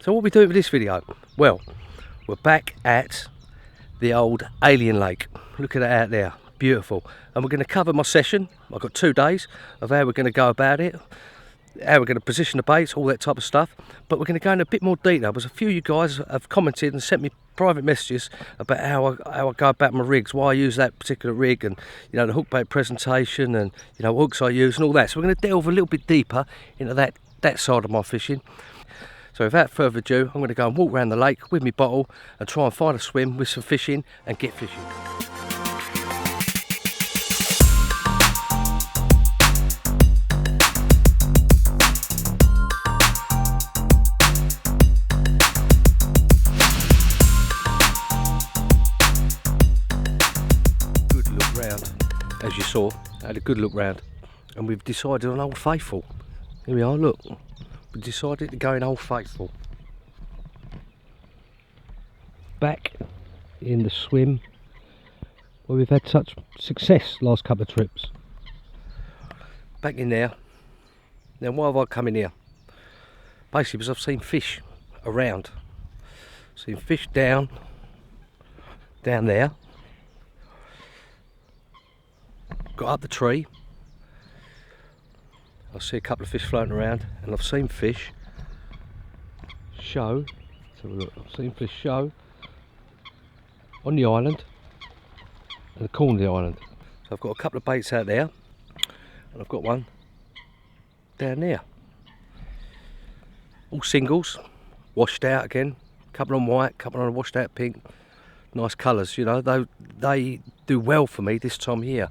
So what are we doing for this video? Well, we're back at the old Alien Lake. Look at that out there, beautiful. And we're going to cover my session. I've got 2 days of how we're going to go about it, how we're going to position the baits, all that type of stuff. But we're going to go into a bit more detail because a few of you guys have commented and sent me private messages about how I go about my rigs, why I use that particular rig, and you know, the hook bait presentation, and you know, hooks I use and all that. So we're going to delve a little bit deeper into that side of my fishing. So without further ado, I'm going to go and walk around the lake with my bottle and try and find a swim with some fish in and get fishing. Good look round, as you saw. I had a good look round, and we've decided on Old Faithful. Here we are, look. We decided to go in Old Faithful. Back in the swim where we've had such success last couple of trips. Back in there. Now why have I come in here? Basically because I've seen fish around. Seen fish down there. Got up the tree. I see a couple of fish floating around, and I've seen fish show. Let's have a look. I've seen fish show on the island and the corner of the island. So I've got a couple of baits out there, and I've got one down there. All singles, washed out again. Couple on white, couple on washed out pink. Nice colours, you know. They do well for me this time of year.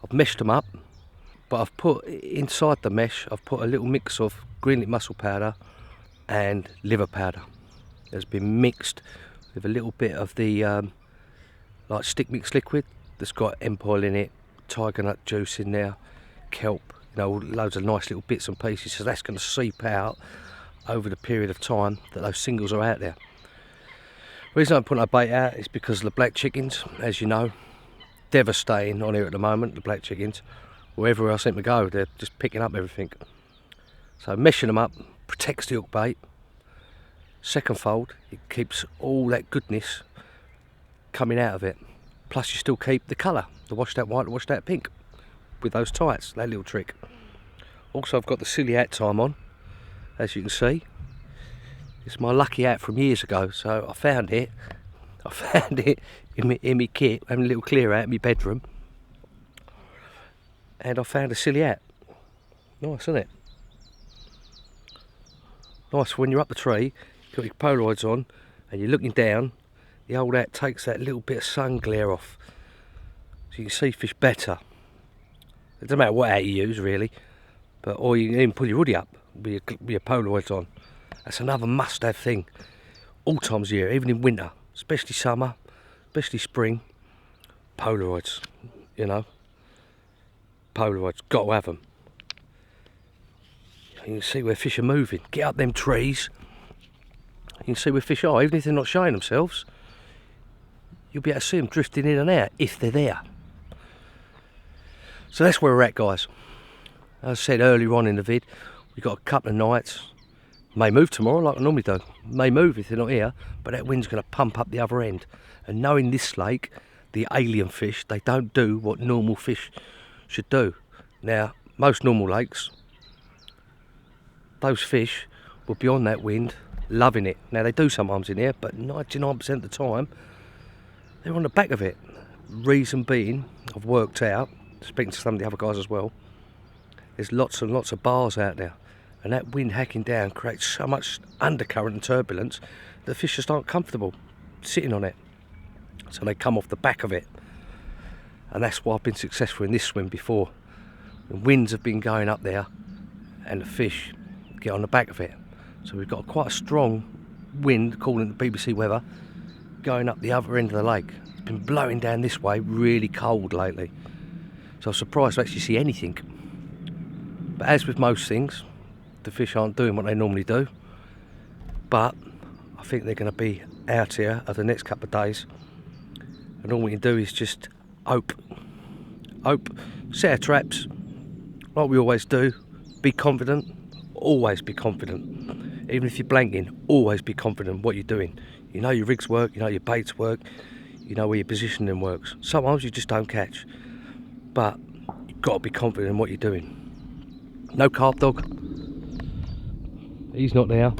I've meshed them up. But I've put inside the mesh, I've put a little mix of greenlit mussel powder and liver powder. It's been mixed with a little bit of the like stick mix liquid that's got hemp oil in it, tiger nut juice in there, kelp, you know, loads of nice little bits and pieces. So that's going to seep out over the period of time that those singles are out there. The reason I'm putting a bait out is because of the black chickens, as you know, devastating on here at the moment, the black chickens. Wherever I seem to go, they're just picking up everything. So meshing them up protects the hook bait. Second fold, it keeps all that goodness coming out of it. Plus you still keep the colour, the washed out white, the washed out pink, with those tights, that little trick. Also I've got the silly hat time on, as you can see. It's my lucky hat from years ago, so I found it in my kit, having a little clear out in my bedroom. And I found a silly hat. Nice, isn't it? Nice when you're up the tree, you've got your Polaroids on, and you're looking down, the old hat takes that little bit of sun glare off. So you can see fish better. It doesn't matter what hat you use, really. Or you can even pull your hoodie up with your Polaroids on. That's another must-have thing. All times of year, even in winter, especially summer, especially spring. Polaroids, you know. Polaroids, got to have them. You can see where fish are moving. Get up them trees. You can see where fish are, even if they're not showing themselves. You'll be able to see them drifting in and out if they're there. So that's where we're at, guys. As I said earlier on in the vid, we've got a couple of nights. May move tomorrow like I normally do. May move if they're not here, but that wind's going to pump up the other end. And knowing this lake, the alien fish, they don't do what normal fish should do. Now, most normal lakes, those fish will be on that wind, loving it. Now, they do sometimes in here, but 99% of the time, they're on the back of it. Reason being, I've worked out, speaking to some of the other guys as well, there's lots and lots of bars out there, and that wind hacking down creates so much undercurrent and turbulence that fish just aren't comfortable sitting on it. So they come off the back of it. And that's why I've been successful in this swim before. The winds have been going up there and the fish get on the back of it. So we've got quite a strong wind, according to BBC weather, going up the other end of the lake. It's been blowing down this way, really cold lately. So I'm surprised to actually see anything. But as with most things, the fish aren't doing what they normally do. But I think they're going to be out here over the next couple of days. And all we can do is just hope, set our traps like we always do, be confident, always be confident. Even if you're blanking, always be confident in what you're doing. You know your rigs work, you know your baits work, you know where your positioning works. Sometimes you just don't catch, but you've got to be confident in what you're doing. No carp dog. He's not there.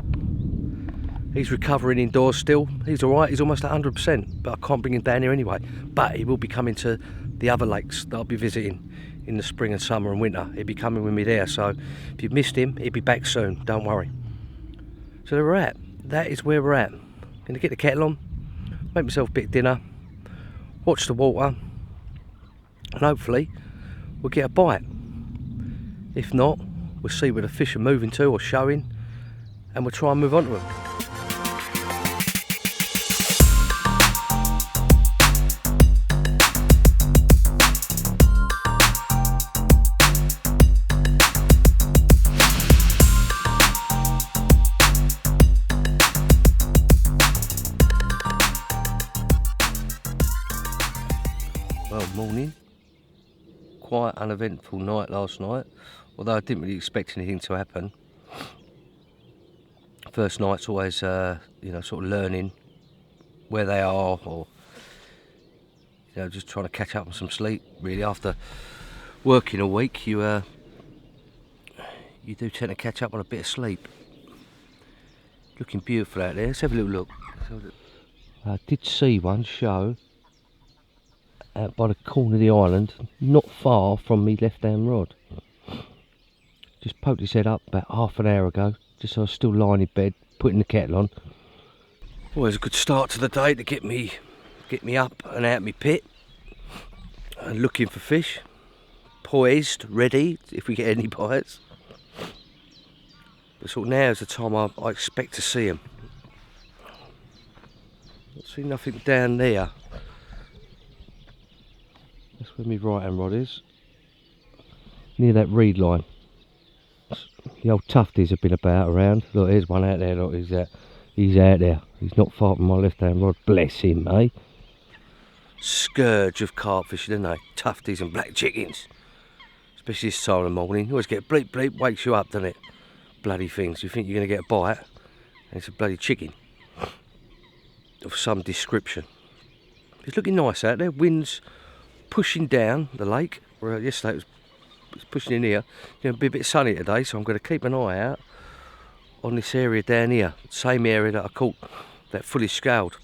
He's recovering indoors still. He's alright, he's almost at 100%, but I can't bring him down here anyway. But he will be coming to the other lakes that I'll be visiting in the spring and summer and winter. He'll be coming with me there, so if you've missed him, he'll be back soon, don't worry. So there we're at. That is where we're at. Gonna get the kettle on, make myself a bit of dinner, watch the water, and hopefully we'll get a bite. If not, we'll see where the fish are moving to or showing, and we'll try and move on to them. Well, morning. Quite uneventful night last night, although I didn't really expect anything to happen. First night's always, you know, sort of learning where they are, or you know, just trying to catch up on some sleep. Really, after working a week, you do tend to catch up on a bit of sleep. Looking beautiful out there. Let's have a little look. I did see one show out by the corner of the island, not far from me left hand rod. Just poked his head up about half an hour ago, just so I was still lying in bed, putting the kettle on. Always a good start to the day to get me up and out of my pit and looking for fish, poised, ready if we get any bites. But sort of now is the time I expect to see them. Not see nothing down there. That's where my right hand rod is, near that reed line. The old tufties have been about around. Look, there's one out there. Look, he's out there. He's not far from my left hand rod. Bless him, eh? Scourge of carp fishing, don't they? Tufties and black chickens, especially this time of the morning. You always get bleep bleep, wakes you up, doesn't it? Bloody things. You think you're going to get a bite, and it's a bloody chicken of some description. It's looking nice out there. Wind's pushing down the lake, where yesterday it was pushing in here. It's going to be a bit sunny today, so I'm going to keep an eye out on this area down here, same area that I caught that fully scaled.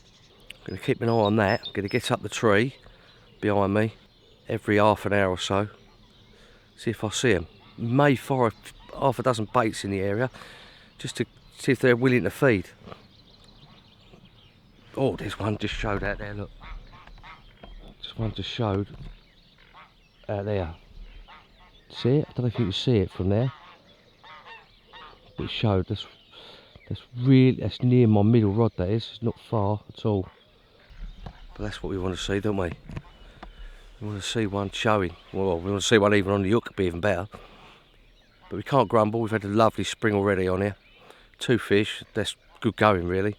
I'm going to keep an eye on that. I'm going to get up the tree behind me every half an hour or so, see if I see them. May fire half a dozen baits in the area just to see if they're willing to feed. Oh, there's one just showed out there, look. One just showed out there. See it? I don't know if you can see it from there. But it showed. That's near my middle rod, that is. It's not far at all. But that's what we want to see, don't we? We want to see one showing. Well, we want to see one even on the hook, be even better. But we can't grumble. We've had a lovely spring already on here. 2 fish. That's good going, really.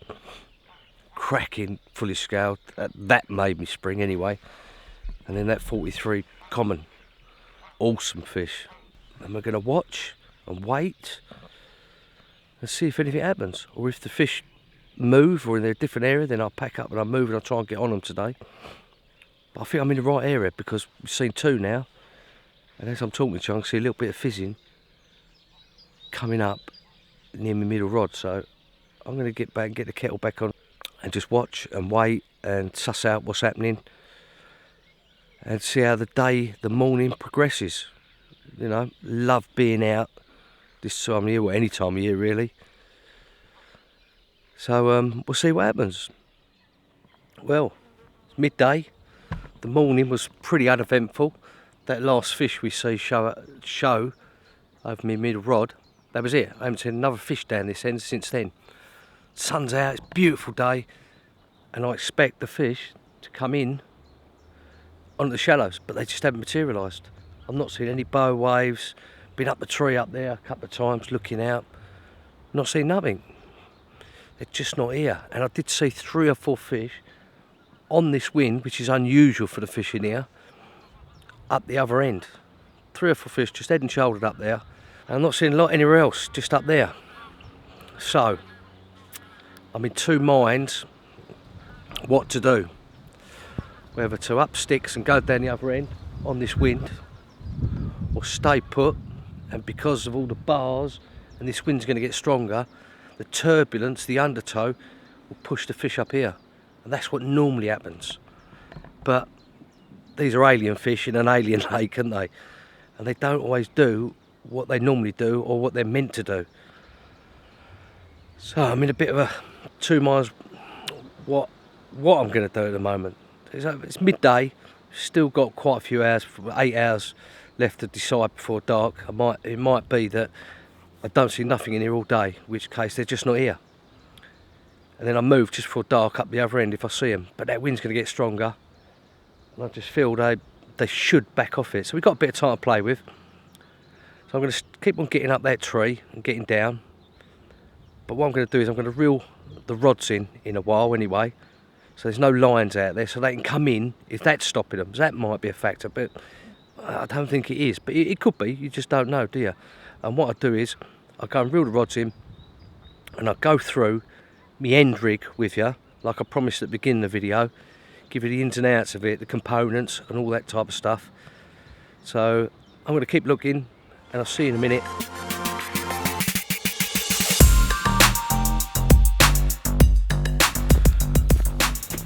Cracking, fully scaled. That made me spring anyway. And then that 43 common, awesome fish. And we're going to watch and wait and see if anything happens, or if the fish move or in a different area, then I'll pack up and I'll move and I'll try and get on them today. But I think I'm in the right area because we've seen 2 now, and as I'm talking to you, I can see a little bit of fizzing coming up near my middle rod. So I'm going to get back and get the kettle back on and just watch and wait and suss out what's happening and see how the morning progresses. You know, love being out this time of year, or any time of year really. So we'll see what happens. Well, it's midday. The morning was pretty uneventful. That last fish we see show over my middle rod, that was it. I haven't seen another fish down this end since then. Sun's out, it's a beautiful day, and I expect the fish to come in onto the shallows, but they just haven't materialised. I've not seen any bow waves. Been up the tree up there a couple of times looking out, not seen nothing. They're just not here. And I did see 3 or 4 fish on this wind, which is unusual for the fish in here, up the other end. 3 or 4 fish just head and shouldered up there, and I'm not seeing a lot anywhere else, just up there. So I'm in two minds what to do, whether to up sticks and go down the other end on this wind, or stay put, and because of all the bars and this wind's going to get stronger, the turbulence, the undertow, will push the fish up here, and that's what normally happens. But these are alien fish in an alien lake, aren't they? And they don't always do what they normally do or what they're meant to do. So I'm in a bit of a two minds what I'm going to do at the moment. It's midday, still got quite a few hours, 8 hours left to decide before dark. It might be that I don't see nothing in here all day, in which case they're just not here. And then I move just before dark up the other end if I see them. But that wind's going to get stronger, and I just feel they should back off it. So we've got a bit of time to play with. So I'm going to keep on getting up that tree and getting down. But what I'm going to do is I'm going to reel the rods in a while anyway, so there's no lines out there, so they can come in if that's stopping them. So that might be a factor, but I don't think it is. But it could be, you just don't know, do you? And what I do is I go and reel the rods in, and I go through my end rig with you, like I promised at the beginning of the video, give you the ins and outs of it, the components and all that type of stuff. So I'm going to keep looking, and I'll see you in a minute.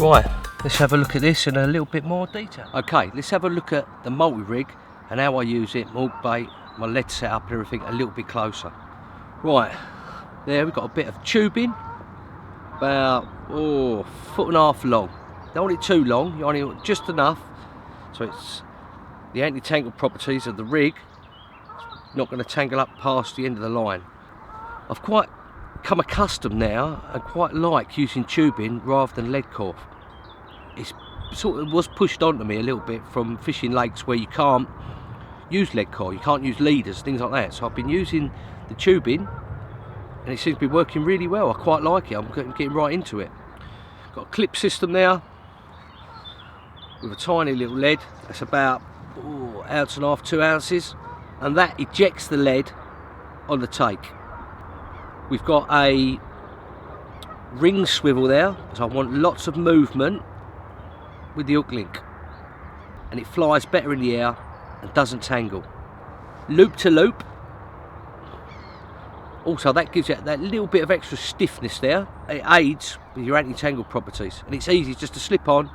Right, let's have a look at this in a little bit more detail. Okay, let's have a look at the multi-rig and how I use it, milk bait, my lead setup and everything a little bit closer. Right, there we've got a bit of tubing, about 1.5 foot long. Don't want it too long, you only want just enough, so it's the anti-tangle properties of the rig, not going to tangle up past the end of the line. I've quite become accustomed now and quite like using tubing rather than lead core. It sort of was pushed onto me a little bit from fishing lakes where you can't use lead core, you can't use leaders, things like that. So I've been using the tubing and it seems to be working really well. I quite like it, I'm getting right into it. Got a clip system there with a tiny little lead, that's about 1.5 ounces, 2 ounces, and that ejects the lead on the take. We've got a ring swivel there, so I want lots of movement with the hook link, and it flies better in the air and doesn't tangle. Loop to loop, also that gives you that little bit of extra stiffness there. It aids with your anti-tangle properties, and it's easy just to slip on,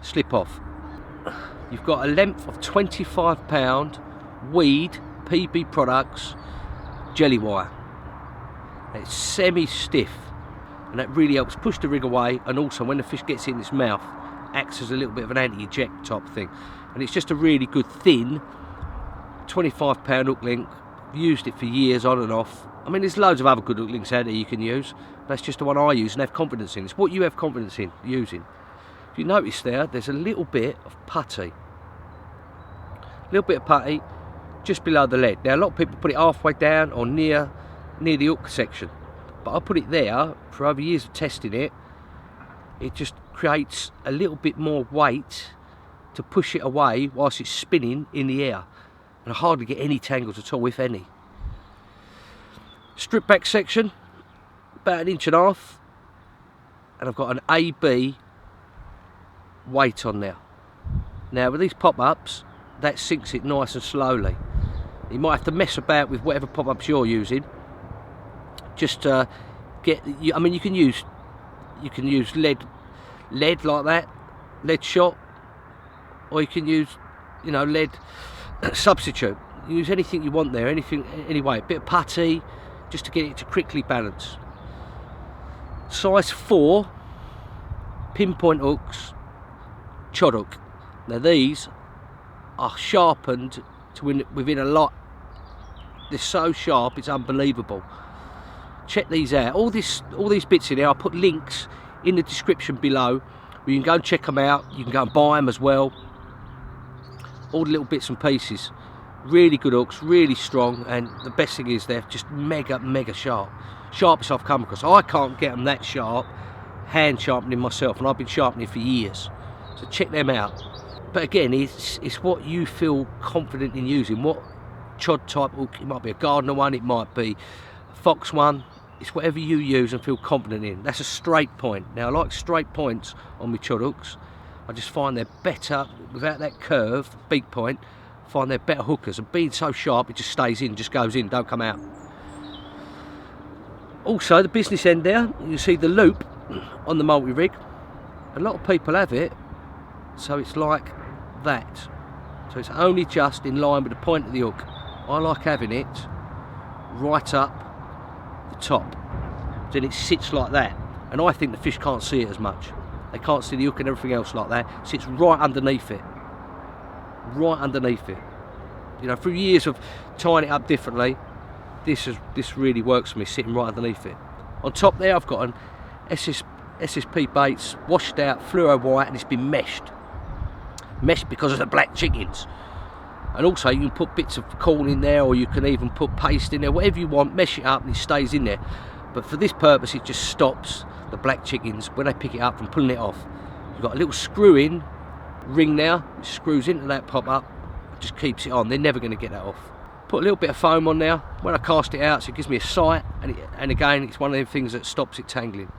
slip off. You've got a length of 25 pound Weed PB Products jelly wire. It's semi-stiff, and that really helps push the rig away, and also when the fish gets in its mouth acts as a little bit of an anti-eject type thing. And it's just a really good thin 25 pound hook link. I've used it for years on and off. I mean, there's loads of other good hook links out there you can use, but that's just the one I use and have confidence in. It's what you have confidence in using. If you notice there's a little bit of putty, just below the lead. Now a lot of people put it halfway down or near the hook section, but I put it there for over years of testing it. It just creates a little bit more weight to push it away whilst it's spinning in the air, and I hardly get any tangles at all, if any. Strip back section, about 1.5 inches, and I've got an AB weight on there. Now with these pop-ups, that sinks it nice and slowly. You might have to mess about with whatever pop-ups you're using. Just get. I mean, you can use lead like that, lead shot, or you can use, lead substitute. You can use anything you want there, anyway. A bit of putty, just to get it to quickly balance. Size 4 pinpoint hooks, chod hook. Now these are sharpened to within a lot. They're so sharp, it's unbelievable. Check these out. All these bits in there, I'll put links in the description below where you can go and check them out. You can go and buy them as well. All the little bits and pieces. Really good hooks, really strong, and the best thing is they're just mega sharp. Sharpest I've come across. I can't get them that sharp hand sharpening myself, and I've been sharpening for years. So check them out. But again, it's what you feel confident in using. What chod type hook? It might be a Gardner one, it might be a Fox one. it's whatever you use and feel confident in. That's a straight point. Now I like straight points on my chod hooks. I just find they're better without that curve, beak point. I find they're better hookers, and being so sharp it just stays in, just goes in, don't come out. Also the business end there, you see the loop on the multi-rig. A lot of people have it, so it's like that. So it's only just in line with the point of the hook. I like having it right up the top, then it sits like that, and I think the fish can't see it as much. They can't see the hook and everything else like that. It sits right underneath it, right underneath it. You know, through years of tying it up differently, this really works for me, sitting right underneath it. On top there I've got an SSP baits, washed out fluoro white, and it's been meshed because of the black chickens. And also you can put bits of corn in there, or you can even put paste in there, whatever you want, mesh it up and it stays in there. But for this purpose it just stops the black chickens when they pick it up from pulling it off. You've got a little screw in ring there, it screws into that pop up, just keeps it on. They're never going to get that off. Put a little bit of foam on there when I cast it out, so it gives me a sight, and again it's one of them things that stops it tangling.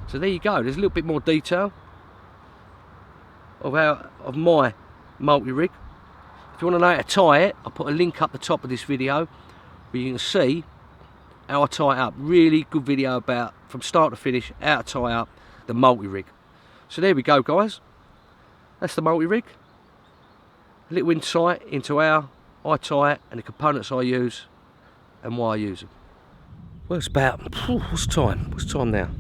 So there you go, there's a little bit more detail of my multi-rig. If you want to know how to tie it, I'll put a link up the top of this video where you can see how I tie it up. Really good video about, from start to finish, how to tie up the multi-rig. So there we go guys, that's the multi-rig. A little insight into how I tie it and the components I use and why I use them. Well, it's about, what's time now?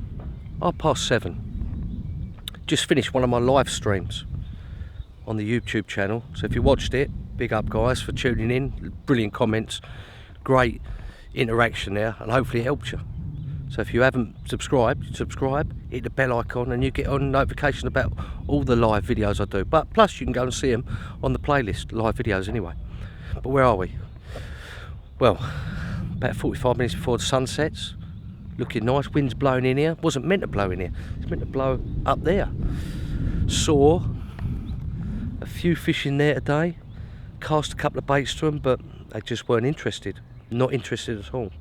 7:30. Just finished one of my live streams on the YouTube channel, so if you watched it, big up guys for tuning in. Brilliant comments, great interaction there, and hopefully it helped you. So if you haven't subscribed, subscribe, hit the bell icon, and you get on notification about all the live videos I do. But plus you can go and see them on the playlist, live videos anyway. But where are we? Well, about 45 minutes before the sun sets. Looking nice, wind's blowing in here. Wasn't meant to blow in here, it's meant to blow up there. Saw a few fish in there today, cast a couple of baits to them, but they just weren't interested. Not interested at all.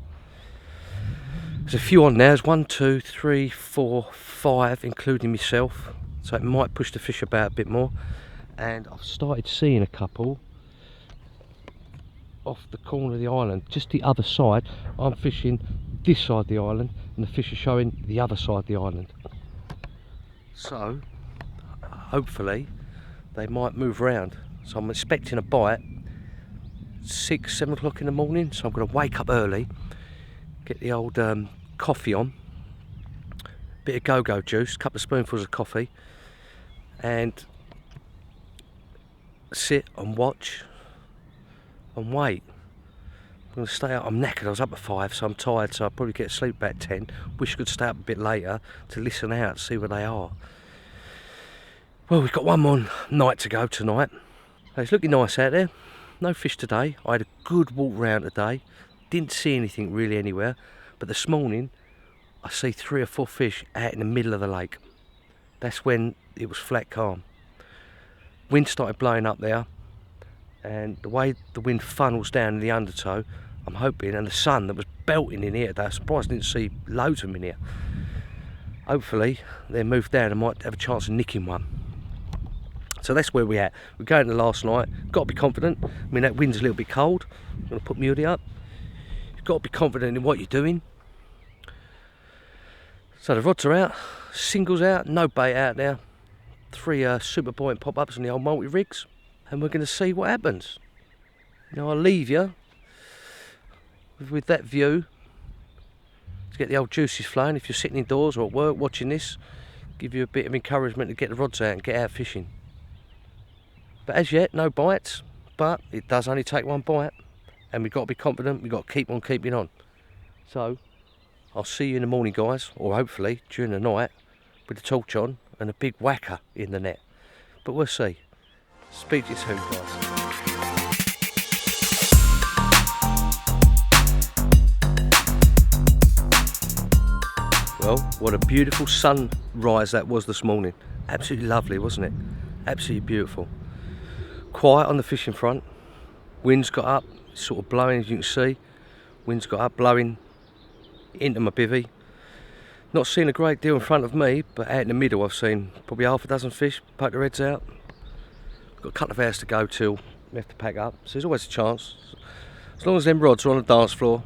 There's a few on there. There's 1, 2, 3, 4, 5, including myself. So it might push the fish about a bit more. And I've started seeing a couple off the corner of the island, just the other side. I'm fishing this side of the island, and the fish are showing the other side of the island. So hopefully they might move around. So I'm expecting a bite 6, 7 o'clock in the morning. So I'm going to wake up early, get the old coffee on, bit of go-go juice, couple of spoonfuls of coffee, and sit and watch and wait. I'm going to stay up. I'm knackered. I was up at 5, so I'm tired, so I'll probably get to sleep about 10. Wish I could stay up a bit later to listen out, see where they are. Well, we've got one more night to go tonight. It's looking nice out there. No fish today. I had a good walk round today. Didn't see anything really anywhere, but this morning I see 3 or 4 fish out in the middle of the lake. That's when it was flat calm. Wind started blowing up there, and the way the wind funnels down in the undertow, I'm hoping, and the sun that was belting in here today, I'm surprised I didn't see loads of them in here. Hopefully they moved down and might have a chance of nicking one. So that's where we're at. We're going to last night. Got to be confident. I mean, that wind's a little bit cold. I'm going to put my hoodie up. You've got to be confident in what you're doing. So the rods are out, singles out, no bait out there. 3 super buoyant pop-ups on the old multi-rigs, and we're going to see what happens. Now I'll leave you with that view to get the old juices flowing. If you're sitting indoors or at work watching this, give you a bit of encouragement to get the rods out and get out fishing. But as yet, no bites, but it does only take one bite, and we've got to be confident. We've got to keep on keeping on. So I'll see you in the morning, guys, or hopefully during the night with the torch on and a big whacker in the net. But we'll see. Speak to you soon, guys. Well, what a beautiful sunrise that was this morning. Absolutely lovely, wasn't it? Absolutely beautiful. Quiet on the fishing front. Wind's got up, it's sort of blowing, as you can see. Wind's got up, blowing into my bivvy. Not seen a great deal in front of me, but out in the middle I've seen probably half a dozen fish poke their heads out. Got a couple of hours to go till we have to pack up, so there's always a chance. As long as them rods are on the dance floor,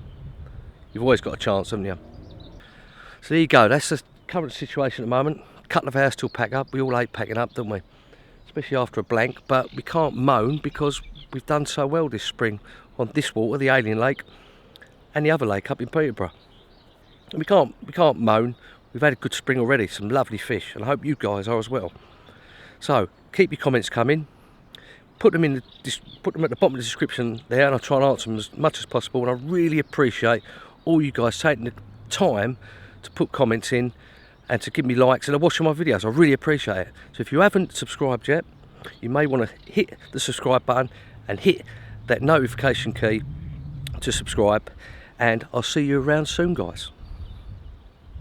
you've always got a chance, haven't you? So there you go, that's the current situation at the moment. A couple of hours till pack up. We all hate packing up, don't we? Especially after a blank, but we can't moan because we've done so well this spring on this water, the Alien Lake, and the other lake up in Peterborough. And we can't moan. We've had a good spring already, some lovely fish, and I hope you guys are as well. So keep your comments coming. Put them at the bottom of the description there, and I'll try and answer them as much as possible. And I really appreciate all you guys taking the time to put comments in and to give me likes and to watch my videos. I really appreciate it. So if you haven't subscribed yet, you may want to hit the subscribe button and hit that notification key to subscribe. And I'll see you around soon, guys.